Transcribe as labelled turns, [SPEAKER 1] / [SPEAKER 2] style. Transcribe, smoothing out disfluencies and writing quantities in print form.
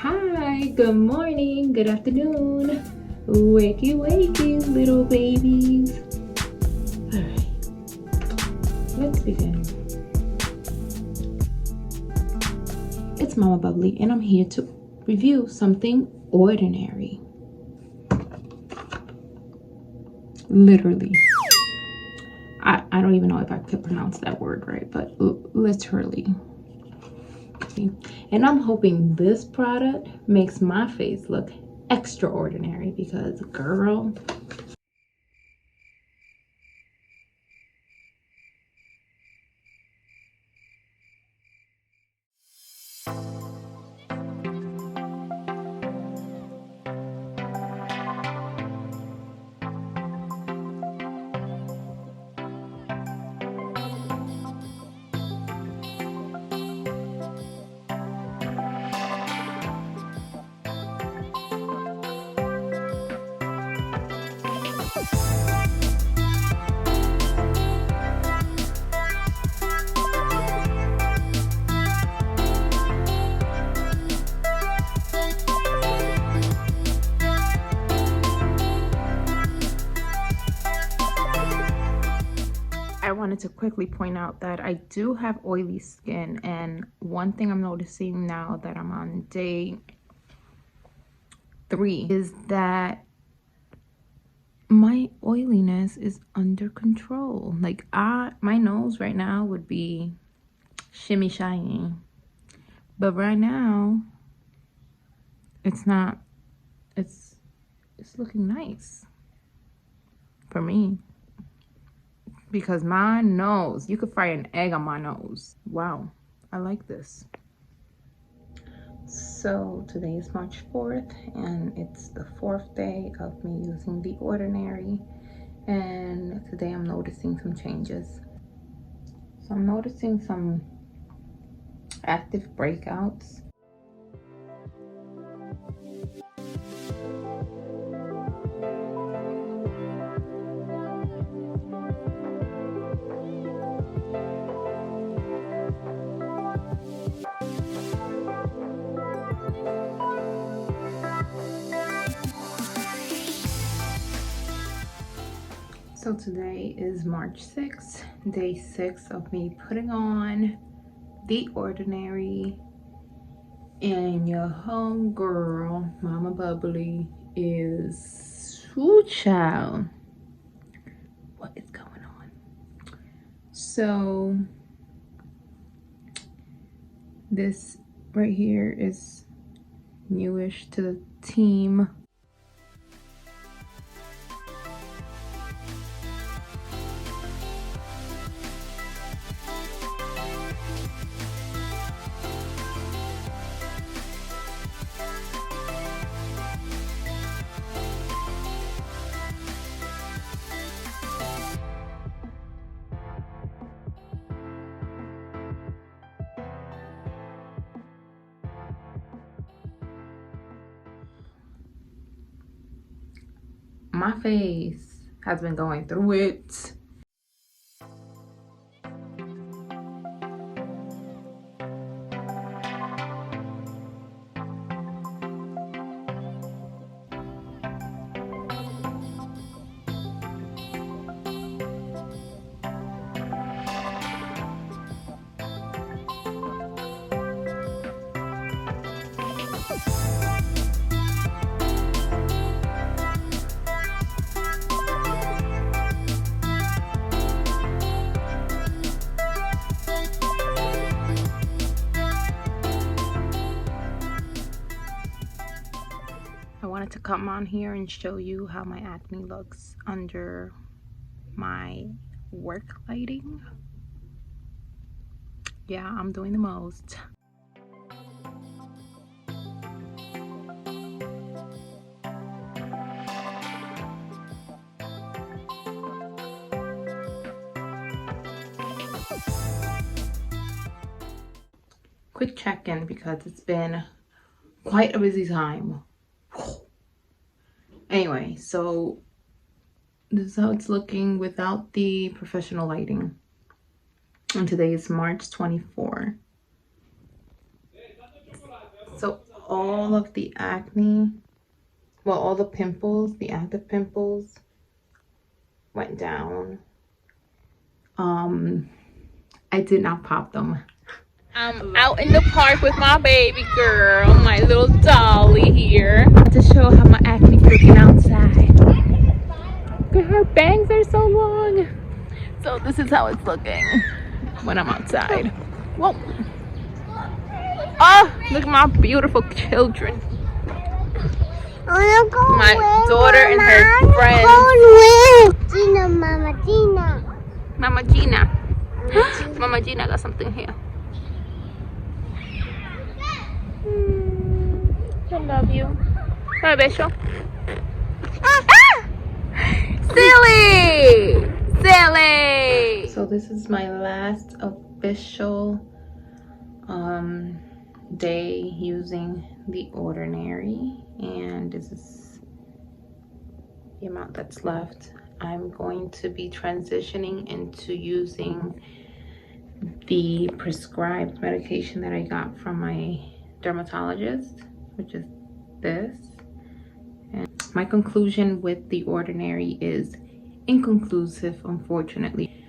[SPEAKER 1] Hi, good morning, good afternoon. Wakey, wakey, little babies. All right, let's begin. It's Mama Bubbly, and I'm here to review something ordinary. Literally. I don't even know if I could pronounce that word right, but literally. And I'm hoping this product makes my face look extraordinary because, girl, I wanted to quickly point out that I do have oily skin, and one thing I'm noticing now that I'm on day 3 is that my oiliness is under control. Like my nose right now would be shimmy shiny, but right now it's not. It's looking nice for me. Because my nose, you could fry an egg on my nose. Wow, I like this. So today is March 4th, and it's the 4th day of me using the Ordinary. And today I'm noticing some changes. So I'm noticing some active breakouts. So today is March 6th, day 6 of me putting on the Ordinary, and your homegirl, Mama Bubbly, is ooh child. What is going on? So this right here is newish to the team. My face has been going through it. I wanted to come on here and show you how my acne looks under my work lighting. Yeah, I'm doing the most. Quick check-in because it's been quite a busy time. Anyway, so this is how it's looking without the professional lighting. And today is March 24. So all of the acne, well, all the pimples, the active pimples went down. I did not pop them. I'm out in the park with my baby girl, my little dolly here, to show how my acne's looking outside. Look at her bangs are so long. So this is how it's looking when I'm outside. Whoa. Oh, look at my beautiful children. My daughter and her friends.
[SPEAKER 2] Gina, Mama Gina.
[SPEAKER 1] Mama Gina. Mama Gina got something here. I love you. Bye, Besho. Ah! Silly! Silly! So this is my last official day using the Ordinary, and this is the amount that's left. I'm going to be transitioning into using the prescribed medication that I got from my dermatologist, which is this. And my conclusion with the Ordinary is inconclusive, unfortunately.